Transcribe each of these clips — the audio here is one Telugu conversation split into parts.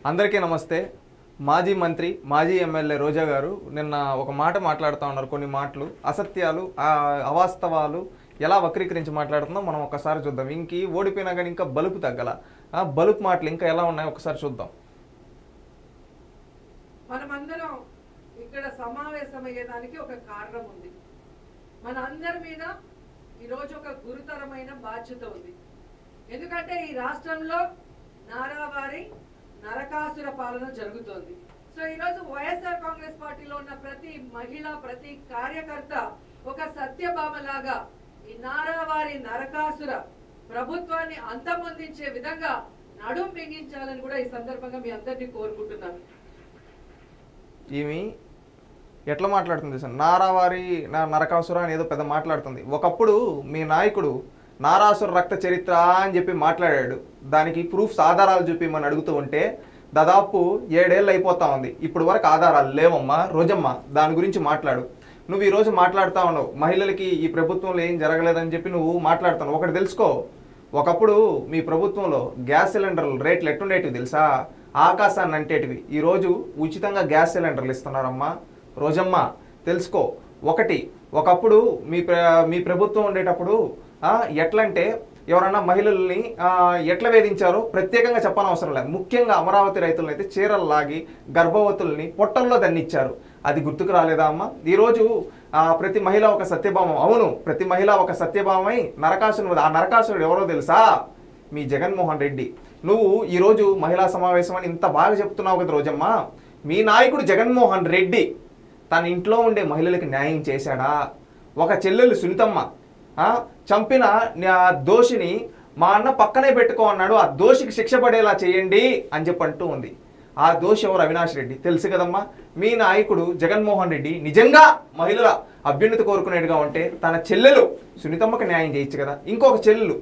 అందరికీ నమస్తే. మాజీ మంత్రి, మాజీ ఎమ్మెల్యే రోజా గారు నిన్న ఒక మాట మాట్లాడుతూ ఉన్నారు. కొన్ని మాటలు అసత్యాలు, అవాస్తవాలు ఎలా వక్రీకరించి మాట్లాడుతుందో మనం ఒకసారి చూద్దాం. ఇంకి ఓడిపోయినా కానీ ఇంకా బలుపు తగ్గల. బలుపు మాటలు ఇంకా ఎలా ఉన్నాయో ఒకసారి చూద్దాం. మనమందరం ఇక్కడ సమావేశమయ్యేదానికి ఒక కారణం ఉంది. మన అందరి మీద ఈరోజు ఒక గురుతరమైన బాధ్యత ఉంది. ఎందుకంటే ఈ రాష్ట్రంలో నారావారి నరకాసుర పాలన జరుగుతోంది. సో ఈరోజు వైఎస్ఆర్ కాంగ్రెస్ పార్టీలో ఉన్న ప్రతి మహిళ, ప్రతి కార్యకర్త ఒక సత్యభామలాగా ఈ నారావారి నరకాసుర ప్రభుత్వాన్ని అంతమొందించే విధంగా నడుం బిగించాలని కూడా ఈ సందర్భంగా మీ అందరినీ కోరుకుంటున్నాను. ఈమె ఎట్లా మాట్లాడుతుంది సార్? నారావారి నరకాసుర అని ఏదో పెద్ద మాట్లాడుతుంది. ఒకప్పుడు మీ నాయకుడు నారాసుర రక్త చరిత్ర అని చెప్పి మాట్లాడాడు. దానికి ప్రూఫ్స్, ఆధారాలు చూపిమని అడుగుతూ ఉంటే దాదాపు 7 ఏళ్ళు అయిపోతా ఉంది. ఇప్పుడు వరకు ఆధారాలు లేవమ్మా. రోజమ్మ, దాని గురించి మాట్లాడు. నువ్వు ఈరోజు మాట్లాడుతూ ఉన్నావు మహిళలకి ఈ ప్రభుత్వంలో ఏం జరగలేదని చెప్పి నువ్వు మాట్లాడుతున్నావు. ఒకటి తెలుసుకో, ఒకప్పుడు మీ ప్రభుత్వంలో గ్యాస్ సిలిండర్లు రేట్లు ఎట్టుండేటివి తెలుసా? ఆకాశాన్ని అంటేటివి. ఈరోజు ఉచితంగా గ్యాస్ సిలిండర్లు ఇస్తున్నారమ్మా. రోజమ్మ తెలుసుకో. ఒకప్పుడు మీ ప్రభుత్వం ఉండేటప్పుడు ఎట్లంటే ఎవరన్నా మహిళల్ని ఎట్లా వేధించారో ప్రత్యేకంగా చెప్పనవసరం లేదు. ముఖ్యంగా అమరావతి రైతులను అయితే చీరలు లాగి గర్భవతుల్ని పొట్టల్లో దన్నిచ్చారు. అది గుర్తుకు రాలేదా అమ్మ? ఈరోజు ప్రతి మహిళ ఒక సత్యభామ. అవును, ప్రతి మహిళ ఒక సత్యభామై నరకాసురుడు. ఆ నరకాసురుడు ఎవరో తెలుసా? మీ జగన్మోహన్ రెడ్డి. నువ్వు ఈరోజు మహిళా సమావేశం అని ఇంత బాగా చెప్తున్నావు కదా రోజమ్మ. మీ నాయకుడు జగన్మోహన్ రెడ్డి తన ఇంట్లో ఉండే మహిళలకు న్యాయం చేశాడా? ఒక చెల్లెలు సునీతమ్మ చంపిన దోషిని మా అన్న పక్కనే పెట్టుకో అన్నాడు. ఆ దోషికి శిక్ష పడేలా చేయండి అని చెప్పి అంటూ ఉంది. ఆ దోషి ఎవరు? అవినాష్ రెడ్డి. తెలుసు కదమ్మా. మీ నాయకుడు జగన్మోహన్ రెడ్డి నిజంగా మహిళల అభ్యున్నతి కోరుకునేట్టుగా ఉంటే తన చెల్లెలు సునీతమ్మకి న్యాయం చేయొచ్చు కదా. ఇంకొక చెల్లెలు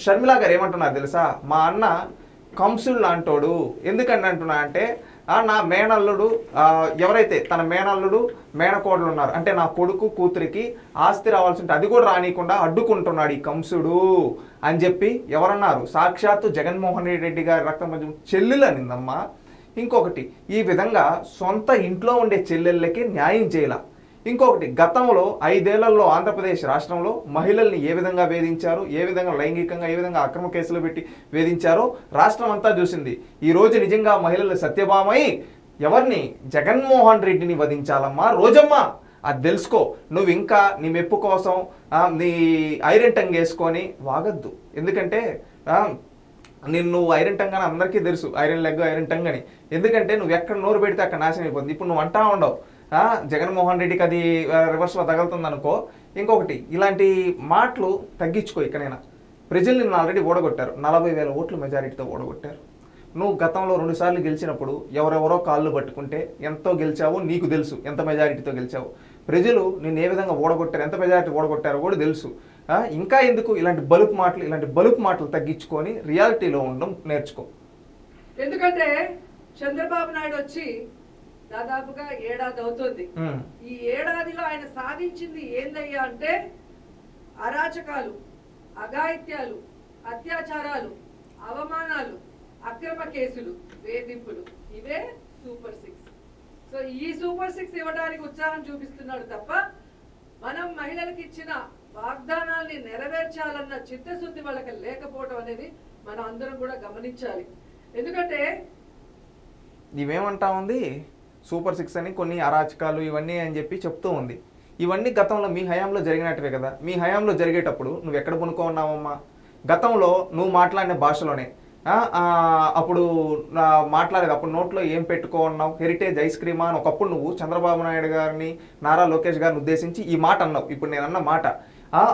షర్మిలా గారు ఏమంటున్నారు తెలుసా? మా అన్న కంసుడు లాంటోడు. ఎందుకని అంటున్నా అంటే నా మేనల్లుడు, ఎవరైతే తన మేనల్లుడు మేనకోడలు ఉన్నారు అంటే నా కొడుకు కూతురికి ఆస్తి రావాల్సి ఉంటే అది కూడా రానియకుండా అడ్డుకుంటున్నాడు ఈ కంసుడు అని చెప్పి ఎవరన్నారు? సాక్షాత్తు జగన్మోహన్ రెడ్డి గారి రక్తం చెల్లెలు అనిందమ్మా. ఇంకొకటి, ఈ విధంగా సొంత ఇంట్లో ఉండే చెల్లెళ్ళకి న్యాయం చేయాల. ఇంకొకటి, గతంలో 5 ఏళ్లలో ఆంధ్రప్రదేశ్ రాష్ట్రంలో మహిళల్ని ఏ విధంగా వేధించారు, ఏ విధంగా లైంగికంగా, ఏ విధంగా అక్రమ కేసులు పెట్టి వేధించారో రాష్ట్రం అంతా చూసింది. ఈ రోజు నిజంగా మహిళలు సత్యభామై ఎవరిని? జగన్మోహన్ రెడ్డిని వధించాలమ్మా. రోజమ్మ, అది తెలుసుకో. నువ్వు ఇంకా నీ మెప్పు కోసం నీ ఐరన్ టంగ్ వేసుకొని వాగద్దు. ఎందుకంటే నిన్ను ఐరన్ టంగ్ అని అందరికీ తెలుసు, ఐరన్ లెగ్, ఐరన్ టంగ్ అని. ఎందుకంటే నువ్వు ఎక్కడ నోరు పెడితే అక్కడ నాశనం అయిపోతుంది. ఇప్పుడు నువ్వు అంటా ఉండవు జగన్మోహన్ రెడ్డికి అది రివర్స్లో తగులుతుంది అనుకో. ఇంకొకటి, ఇలాంటి మాటలు తగ్గించుకో. ఇకనైనా ప్రజలు నిన్ను ఆల్రెడీ ఓడగొట్టారు. 40,000 ఓట్లు మెజారిటీతో ఓడగొట్టారు. నువ్వు గతంలో 2 సార్లు గెలిచినప్పుడు ఎవరెవరో కాళ్ళు పట్టుకుంటే ఎంతో గెలిచావు, నీకు తెలుసు ఎంత మెజారిటీతో గెలిచావు. ప్రజలు నిన్ను ఏ విధంగా ఓడగొట్టారు, ఎంత మెజారిటీ ఓడగొట్టారో కూడా తెలుసు. ఇంకా ఎందుకు ఇలాంటి బలుపు మాటలు తగ్గించుకొని రియాలిటీలో ఉండడం నేర్చుకో. ఎందుకంటే చంద్రబాబు నాయుడు వచ్చి దాదాపుగా 1 ఏడాది అవుతుంది. ఈ 1 ఏడాదిలో ఆయన సాధించింది ఏందయ్యా అంటే అరాచకాలు, అఘాయిత్యాలు, అత్యాచారాలు, అవమానాలు, అక్రమ కేసులు, వేధింపులు. ఇవే సూపర్ 6. సో ఈ సూపర్ 6 ఇవ్వడానికి ఉత్సాహం చూపిస్తున్నాడు తప్ప మనం మహిళలకు ఇచ్చిన వాగ్దానాల్ని నెరవేర్చాలన్న చిత్తశుద్ధి వాళ్ళకి లేకపోవడం అనేది మనం అందరం కూడా గమనించాలి. ఎందుకంటే ఇవేమంటా ఉంది సూపర్ 6 అని, కొన్ని అరాచకాలు ఇవన్నీ అని చెప్పి చెప్తూ ఉంది. ఇవన్నీ గతంలో మీ హయాంలో జరిగినట్టువే కదా. మీ హయాంలో జరిగేటప్పుడు నువ్వు ఎక్కడ కొనుక్కో ఉన్నావమ్మా? గతంలో నువ్వు మాట్లాడిన భాషలోనే అప్పుడు మాట్లాడేది. అప్పుడు నోట్లో ఏం పెట్టుకో ఉన్నావు? హెరిటేజ్ ఐస్ క్రీమా అని ఒకప్పుడు నువ్వు చంద్రబాబు నాయుడు గారిని, నారా లోకేష్ గారిని ఉద్దేశించి ఈ మాట అన్నావు. ఇప్పుడు నేను అన్న మాట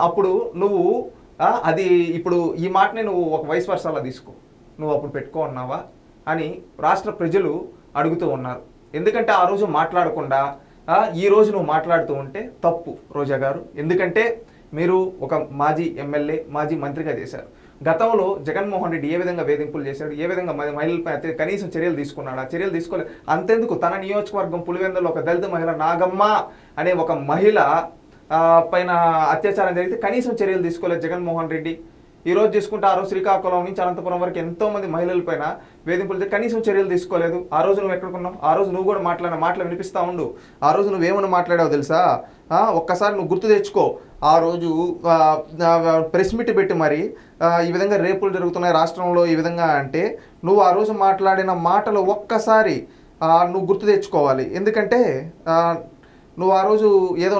అప్పుడు నువ్వు అది ఇప్పుడు ఈ మాటని నువ్వు ఒక వైస్ వర్సాలా తీసుకో. నువ్వు అప్పుడు పెట్టుకో ఉన్నావా అని రాష్ట్ర ప్రజలు అడుగుతూ ఉన్నారు. ఎందుకంటే ఆ రోజు మాట్లాడకుండా ఈ రోజు నువ్వు మాట్లాడుతూ ఉంటే తప్పు రోజా గారు. ఎందుకంటే మీరు ఒక మాజీ ఎమ్మెల్యే, మాజీ మంత్రిగా చేశారు. గతంలో జగన్మోహన్ రెడ్డి ఏ విధంగా వేధింపులు చేశాడు, ఏ విధంగా మహిళలపై కనీసం చర్యలు తీసుకున్నాడు? ఆ చర్యలు తీసుకోలేదు. అంతెందుకు తన నియోజకవర్గం పులివెందులో ఒక దళిత మహిళ నాగమ్మ అనే ఒక మహిళ పైన అత్యాచారం జరిగితే కనీసం చర్యలు తీసుకోలేదు జగన్మోహన్ రెడ్డి. ఈ రోజు తీసుకుంటే ఆ రోజు శ్రీకాకుళం నుంచి అనంతపురం వరకు ఎంతో మంది మహిళలపైన వేధింపులు కనీసం చర్యలు తీసుకోలేదు. ఆ రోజు నువ్వు ఎక్కడుకున్నావు? ఆ రోజు నువ్వు కూడా మాట్లాడిన మాటలు వినిపిస్తా ఉండు. ఆ రోజు నువ్వేమని మాట్లాడావు తెలుసా? ఒక్కసారి నువ్వు గుర్తు తెచ్చుకో. ఆ రోజు ప్రెస్ మీట్ పెట్టి మరి ఈ విధంగా రేపులు జరుగుతున్నాయి రాష్ట్రంలో ఈ విధంగా అంటే నువ్వు ఆ రోజు మాట్లాడిన మాటలు ఒక్కసారి నువ్వు గుర్తు తెచ్చుకోవాలి. ఎందుకంటే నువ్వు ఆ రోజు ఏదో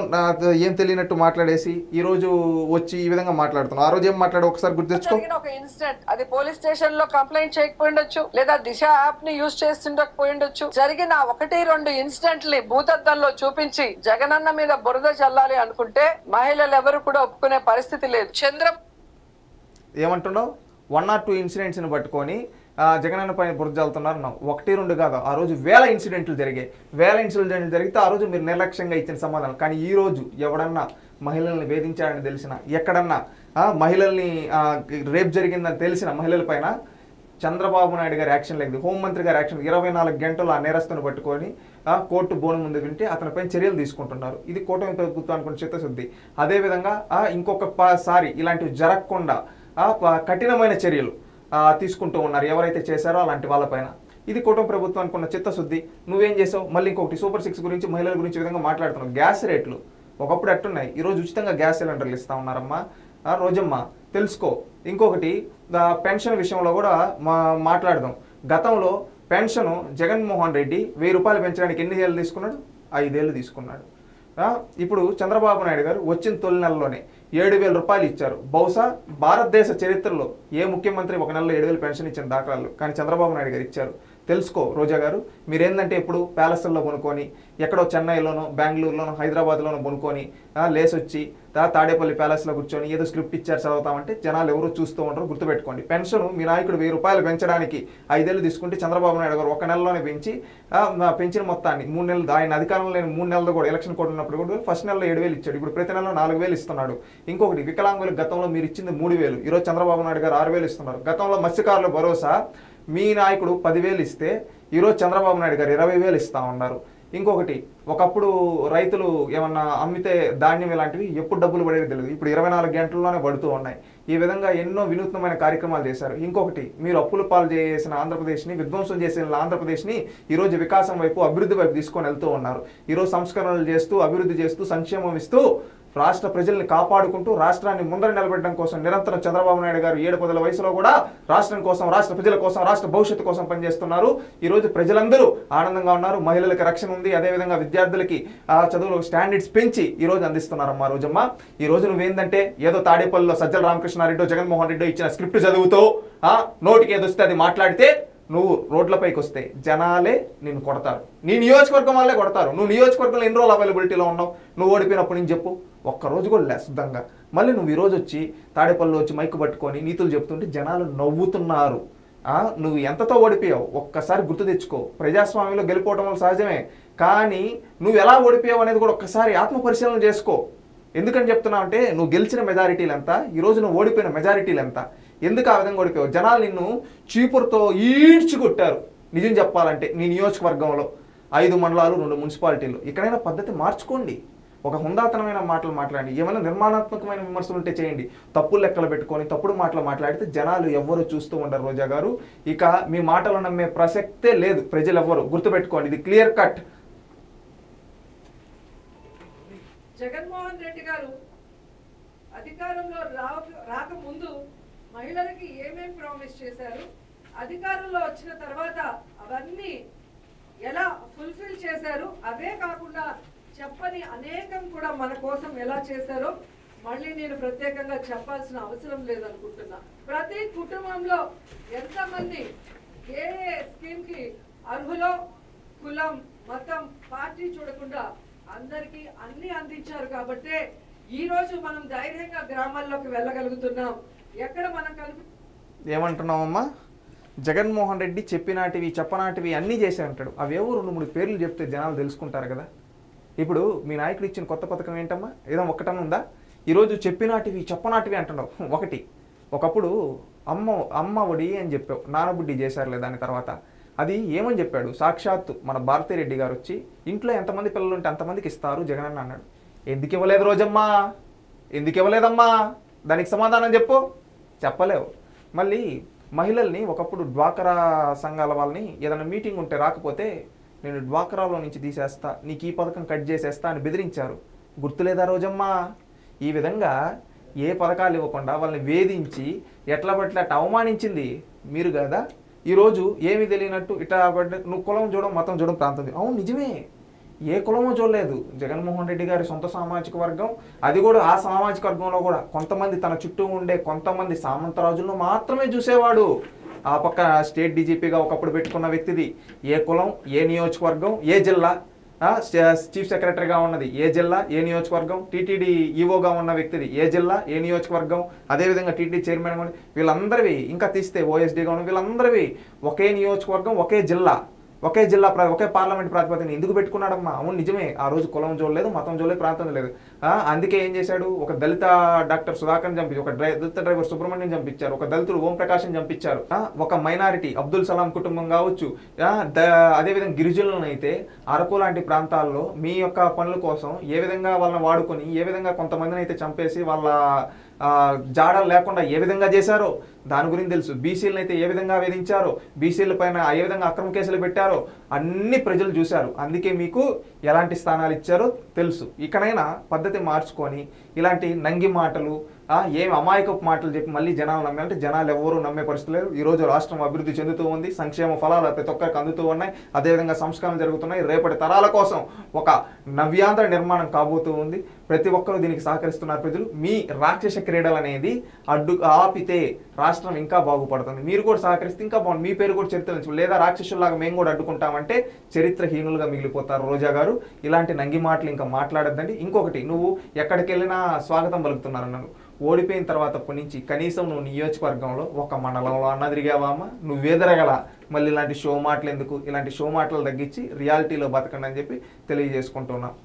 ఏం తెలియనట్టు మాట్లాడేసి ఈ రోజు వచ్చి ఈ విధంగా మాట్లాడుతున్నావు. ఆ రోజు ఏం మాట్లాడు ఒకసారి గుర్తు తెచ్చుకో. ఒక ఇన్సిడెంట్ అది పోలీస్ స్టేషన్ లో కంప్లైంట్ చేయకపోయిండొచ్చు, లేదా దిశ యాప్ ని యూజ్ చేస్తుండకపోయిండొచ్చు. జరిగిన 1-2 ఇన్సిడెంట్ని భూతద్దంలో చూపించి జగనన్న మీద బురద చల్లాలి అనుకుంటే మహిళలు ఎవరు కూడా ఒప్పుకునే పరిస్థితి లేదు. ఏమంటున్నావు? 1 or 2 ఇన్సిడెంట్స్ని పట్టుకొని జగనన్న పైన బురద చల్లుతున్నారు. 1-2 కాదు, ఆ రోజు 1000 ఇన్సిడెంట్లు జరిగాయి. 1000 ఇన్సిడెంట్లు జరిగితే ఆ రోజు మీరు నిర్లక్ష్యంగా ఇచ్చిన సమాధానం. కానీ ఈ రోజు ఎవడన్నా మహిళల్ని వేధించాడని తెలిసిన, ఎక్కడన్నా మహిళల్ని రేప్ జరిగిందని తెలిసిన మహిళల పైన చంద్రబాబు నాయుడు గారి యాక్షన్ లేదు, హోంమంత్రి గారి యాక్షన్ 24 గంటలు ఆ నేరస్తుని పట్టుకొని కోర్టు బోను ముందు వింటే అతనిపైన చర్యలు తీసుకుంటున్నారు. ఇది కూటమి ప్రభుత్వానికి చిత్తశుద్ధి. అదేవిధంగా ఇంకొకసారి ఇలాంటివి జరగకుండా కఠినమైన చర్యలు తీసుకుంటూ ఉన్నారు ఎవరైతే చేశారో అలాంటి వాళ్ళపైన. ఇది కూటమి ప్రభుత్వానికి ఉన్న చిత్తశుద్ధి. నువ్వేం చేసావు? మళ్ళీ ఇంకొకటి సూపర్ 6 గురించి మహిళల గురించి విధంగా మాట్లాడుతున్నావు. గ్యాస్ రేట్లు ఒకప్పుడు ఎట్టున్నాయి, ఈరోజు ఉచితంగా గ్యాస్ సిలిండర్లు ఇస్తా ఉన్నారమ్మా. రోజమ్మా తెలుసుకో. ఇంకొకటి పెన్షన్ విషయంలో కూడా మాట్లాడదాం. గతంలో పెన్షన్ జగన్మోహన్ రెడ్డి 1000 రూపాయలు పెంచడానికి ఎన్ని ఏళ్ళు తీసుకున్నాడు? 5 ఏళ్ళు తీసుకున్నాడు. ఇప్పుడు చంద్రబాబు నాయుడు గారు వచ్చిన తొలి నెలలోనే 7,000 రూపాయలు ఇచ్చారు. బహుశా భారతదేశ చరిత్రలో ఏ ముఖ్యమంత్రి ఒక నెలలో 7,000 పెన్షన్ ఇచ్చిన దాఖలాలు కానీ చంద్రబాబు నాయుడు గారు ఇచ్చారు. తెలుసుకో రోజా గారు. మీరేందంటే ఇప్పుడు ప్యాలెస్ల్లో కొనుక్కొని ఎక్కడో చెన్నైలోనో బెంగళూరులోనో హైదరాబాద్లోనో కొనుక్కొని లేసొచ్చి తాడేపల్లి ప్యాలెస్లో కూర్చొని ఏదో స్క్రిప్ట్ ఇచ్చారు చదువుతామంటే జనాలు ఎవరు చూస్తూ ఉంటారు. గుర్తుపెట్టుకోండి. పెన్షన్ మీ నాయకుడు 1000 రూపాయలు పెంచడానికి 5 ఏళ్ళు తీసుకుంటే చంద్రబాబు నాయుడు గారు ఒక నెలలోనే పెంచిన మొత్తాన్ని 3 నెలలు ఆయన అధికారంలో లేని 3 నెలలు కూడా ఎలక్షన్ కోడ్ ఉన్నప్పుడు కూడా ఫస్ట్ నెలలో 7,000 ఇచ్చాడు. ఇప్పుడు ప్రతి నెలలో 4,000 ఇస్తున్నాడు. ఇంకొకటి వికలాంగులకు గతంలో మీరు ఇచ్చింది 3,000, ఈరోజు చంద్రబాబు నాయుడు గారు 6,000 ఇస్తున్నారు. గతంలో మత్స్యకారుల భరోసా మీ నాయకుడు 10,000 ఇస్తే ఈరోజు చంద్రబాబు నాయుడు గారు 20,000 ఇస్తా ఉన్నారు. ఇంకొకటి ఒకప్పుడు రైతులు ఏమన్నా అమ్మితే ధాన్యం ఇలాంటివి ఎప్పుడు డబ్బులు పడేది తెలియదు, ఇప్పుడు 24 గంటల్లోనే పడుతూ ఉన్నాయి. ఈ విధంగా ఎన్నో వినూత్నమైన కార్యక్రమాలు చేశారు. ఇంకొకటి మీరు అప్పుల పాలు చేసిన ఆంధ్రప్రదేశ్ని, విధ్వంసం చేసిన ఆంధ్రప్రదేశ్ని ఈరోజు వికాసం వైపు అభివృద్ధి వైపు తీసుకొని వెళ్తూ ఉన్నారు. ఈరోజు సంస్కరణలు చేస్తూ అభివృద్ధి చేస్తూ సంక్షేమం ఇస్తూ రాష్ట్ర ప్రజల్ని కాపాడుకుంటూ రాష్ట్రాన్ని ముందర నిలబెట్టడం కోసం నిరంతరం చంద్రబాబు నాయుడు గారు 7 వయసులో కూడా రాష్ట్రం కోసం, రాష్ట్ర ప్రజల కోసం, రాష్ట్ర భవిష్యత్తు కోసం పనిచేస్తున్నారు. ఈరోజు ప్రజలందరూ ఆనందంగా ఉన్నారు. మహిళలకు రక్షణ ఉంది. అదేవిధంగా విద్యార్థులకి చదువులో స్టాండర్డ్స్ పెంచి ఈ రోజు అందిస్తున్నారమ్మా. రోజమ్మ ఈ రోజు నువ్వేందంటే ఏదో తాడేపల్లిలో సజ్జల రామకృష్ణారెడ్డి జగన్మోహన్ రెడ్డి ఇచ్చిన స్క్రిప్ట్ చదువుతో నోటికి ఏదొస్తే అది మాట్లాడితే నువ్వు రోడ్లపైకి వస్తే జనాలే నిన్ను కొడతారు. నీ నియోజకవర్గం వాళ్ళే కొడతారు. నువ్వు నియోజకవర్గంలో ఎన్ని రోజులు అవైలబిలిటీలో ఉన్నావు? నువ్వు ఓడిపోయినప్పుడు నేను చెప్పు. ఒక్కరోజు కూడా లే శుద్ధంగా. మళ్ళీ నువ్వు ఈరోజు వచ్చి తాడేపల్లిలో వచ్చి మైకు పట్టుకొని నీతులు చెప్తుంటే జనాలు నవ్వుతున్నారు. నువ్వు ఎంతతో ఓడిపోయావు ఒక్కసారి గుర్తు తెచ్చుకో. ప్రజాస్వామ్యంలో గెలిపోవడం వల్ల సహజమే, కానీ నువ్వు ఎలా ఓడిపోయావు అనేది కూడా ఒక్కసారి ఆత్మపరిశీలన చేసుకో. ఎందుకని చెప్తున్నావు అంటే నువ్వు గెలిచిన మెజారిటీలు ఎంత, ఈరోజు నువ్వు ఓడిపోయిన మెజారిటీలు ఎంత, ఎందుకు ఆ విధంగా ఓడిపోయావు? జనాలు నిన్ను చీపురుతో ఈడ్చి కొట్టారు. నిజం చెప్పాలంటే నీ నియోజకవర్గంలో 5 మండలాలు 2 మున్సిపాలిటీలు. ఇక్కడైనా పద్ధతి మార్చుకోండి. ఒక హుందాతనమైన మాటలు మాట్లాడండి. ఏమైనా నిర్మాణాత్మకమైన విమర్శలు ఉంటే చేయండి. తప్పులు లెక్కలు పెట్టుకొని తప్పుడు మాటలు మాట్లాడితే జనాలు ఎవ్వరు చూస్తూ ఉండరు. రోజా గారు ఇక మీ మాటలు నమ్మే ప్రసక్తే లేదు ప్రజలు ఎవ్వరు. గుర్తుపెట్టుకోండి, ఇది క్లియర్ కట్. జగన్మోహన్ రెడ్డి గారు అధికారంలో రాకముందు మహిళలకి ఏమేం ప్రామిస్ చేశారు, అధికారంలో వచ్చిన తర్వాత అవన్నీ ఎలా ఫుల్ఫిల్ చేశారు, అవే కాకుండా చెప్పని అనేకం కూడా మన కోసం ఎలా చేశారో మళ్ళీ నేను ప్రత్యేకంగా చెప్పాల్సిన అవసరం లేదనుకుంటున్నా. ప్రతి కుటుంబంలో ఎంతమంది ఏ స్కీమ్ కి అర్హులో కులం, మతం, పార్టీ చూడకుండా అందరికీ అన్ని అందించారు. కాబట్టే ఈ రోజు మనం ధైర్యంగా గ్రామాల్లోకి వెళ్ళగలుగుతున్నాం. ఎక్కడ మనం ఏమంటున్నామమ్మా? జగన్మోహన్ రెడ్డి చెప్పినాటివి చెప్పనాటివి అన్నీ చేసే అంటాడు. అవేవో 2-3 పేర్లు చెప్తే జనాలు తెలుసుకుంటారు కదా. ఇప్పుడు మీ నాయకుడు ఇచ్చిన కొత్త పథకం ఏంటమ్మా? ఏదో ఒక్కటన్నా ఉందా? ఈరోజు చెప్పినాటివి చెప్పనాటివి అంటున్నావు. ఒకప్పుడు అమ్మ ఒడి అని చెప్పావు, నానబుడ్డి చేశారులే దాని తర్వాత. అది ఏమని చెప్పాడు? సాక్షాత్తు మన భారతిరెడ్డి గారు వచ్చి ఇంట్లో ఎంతమంది పిల్లలు ఉంటే అంతమందికి ఇస్తారు జగన్ అన్నాడు. ఎందుకు ఇవ్వలేదు రోజమ్మా? ఎందుకు ఇవ్వలేదమ్మా? దానికి సమాధానం చెప్పు. చెప్పలేవు. మళ్ళీ మహిళల్ని ఒకప్పుడు డ్వాక్రా సంఘాల వాళ్ళని ఏదైనా మీటింగ్ ఉంటే రాకపోతే నేను డ్వాక్రాలో నుంచి తీసేస్తా, నీకు ఈ పథకం కట్ చేసేస్తా అని బెదిరించారు. గుర్తులేదా రోజమ్మా? ఈ విధంగా ఏ పథకాలు ఇవ్వకుండా వాళ్ళని వేధించి ఎట్లా పట్ల అట్లా అవమానించింది మీరు కదా. ఈరోజు ఏమీ తెలియనట్టు ఇట్లా నువ్వు కులం చూడడం మతం చూడడం ప్రాంతం. అవును నిజమే, ఏ కులమో చూడలేదు. జగన్మోహన్ రెడ్డి గారి సొంత సామాజిక వర్గం, అది కూడా ఆ సామాజిక వర్గంలో కూడా కొంతమంది తన చుట్టూ ఉండే కొంతమంది సామంతరాజులను మాత్రమే చూసేవాడు. ఆ పక్క స్టేట్ డీజీపీగా ఒకప్పుడు పెట్టుకున్న వ్యక్తిది ఏ కులం, ఏ నియోజకవర్గం, ఏ జిల్లా, చీఫ్ సెక్రటరీగా ఉన్నది ఏ జిల్లా, ఏ నియోజకవర్గం, టీటీడీ ఈవోగా ఉన్న వ్యక్తిది ఏ జిల్లా, ఏ నియోజకవర్గం, అదేవిధంగా టీటీడీ చైర్మన్, వీళ్ళందరివి ఇంకా తీస్తే ఓఎస్డీగా ఉన్న వీళ్ళందరివి ఒకే నియోజకవర్గం, ఒకే జిల్లా, ఒకే పార్లమెంట్ ప్రాతిపదికన ఎందుకు పెట్టుకున్నాడమ్మా? అవును నిజమే, ఆ రోజు కులం చూడలేదు, మతం చూడలేదు, ప్రాంతం లేదు. అందుకే ఏం చేశాడు, ఒక దళిత డాక్టర్ సుధాకర్ని చంపించి, ఒక దళిత డ్రైవర్ సుబ్రహ్మణ్యం చంపించారు, ఒక దళితుడు ఓంప్రకాశం చంపించారు, ఒక మైనారిటీ అబ్దుల్ సలాం కుటుంబం కావచ్చు, అదేవిధంగా గిరిజనులను అయితే అరకు లాంటి ప్రాంతాల్లో మీ యొక్క పనుల కోసం ఏ విధంగా వాళ్ళని వాడుకొని ఏ విధంగా కొంతమందిని అయితే చంపేసి వాళ్ళ జాడలు లేకుండా ఏ విధంగా చేశారో దాని గురించి తెలుసు. బీసీలను అయితే ఏ విధంగా వేధించారో, బీసీల పైన ఏ విధంగా అక్రమ కేసులు పెట్టారో అన్ని ప్రజలు చూశారు. అందుకే మీకు ఎలాంటి స్థానాలు ఇచ్చారో తెలుసు. ఇకనైనా పద్ధతి మార్చుకొని ఇలాంటి నంగి మాటలు, ఏమి అమాయకపు మాటలు చెప్పి మళ్ళీ జనాలు నమ్మాలంటే జనాలు ఎవరు నమ్మే పరిస్థితి లేదు. ఈరోజు రాష్ట్రం అభివృద్ధి చెందుతూ ఉంది, సంక్షేమ ఫలాలు ప్రతి ఒక్కరికి అందుతూ ఉన్నాయి, అదేవిధంగా సంస్కరణలు జరుగుతున్నాయి. రేపటి తరాల కోసం ఒక నవ్యాంధ్ర నిర్మాణం కాబోతూ ఉంది. ప్రతి ఒక్కరూ దీనికి సహకరిస్తున్నారు ప్రజలు. మీ రాక్షస క్రీడలు అనేది ఆపితే రాష్ట్రం ఇంకా బాగుపడుతుంది. మీరు కూడా సహకరిస్తే ఇంకా బాగుంది. మీ పేరు కూడా చరిత్ర, లేదా రాక్షసుల్లాగా మేము కూడా అడ్డుకుంటామంటే చరిత్రహీనులుగా మిగిలిపోతారు. రోజా గారు ఇలాంటి నంగి మాటలు ఇంకా మాట్లాడద్దండి. ఇంకొకటి, నువ్వు ఎక్కడికి వెళ్ళినా స్వాగతం పలుకుతున్నారు నన్ను. ఓడిపోయిన తర్వాత నుంచి కనీసం నువ్వు నియోజకవర్గంలో ఒక మండలంలో అన్న తిరిగావా అమ్మ? నువ్వేదరగల మళ్ళీ ఇలాంటి షో మాటలు ఎందుకు? ఇలాంటి షో మాటలు తగ్గించి రియాలిటీలో బతకండి అని చెప్పి తెలియజేసుకుంటున్నాం.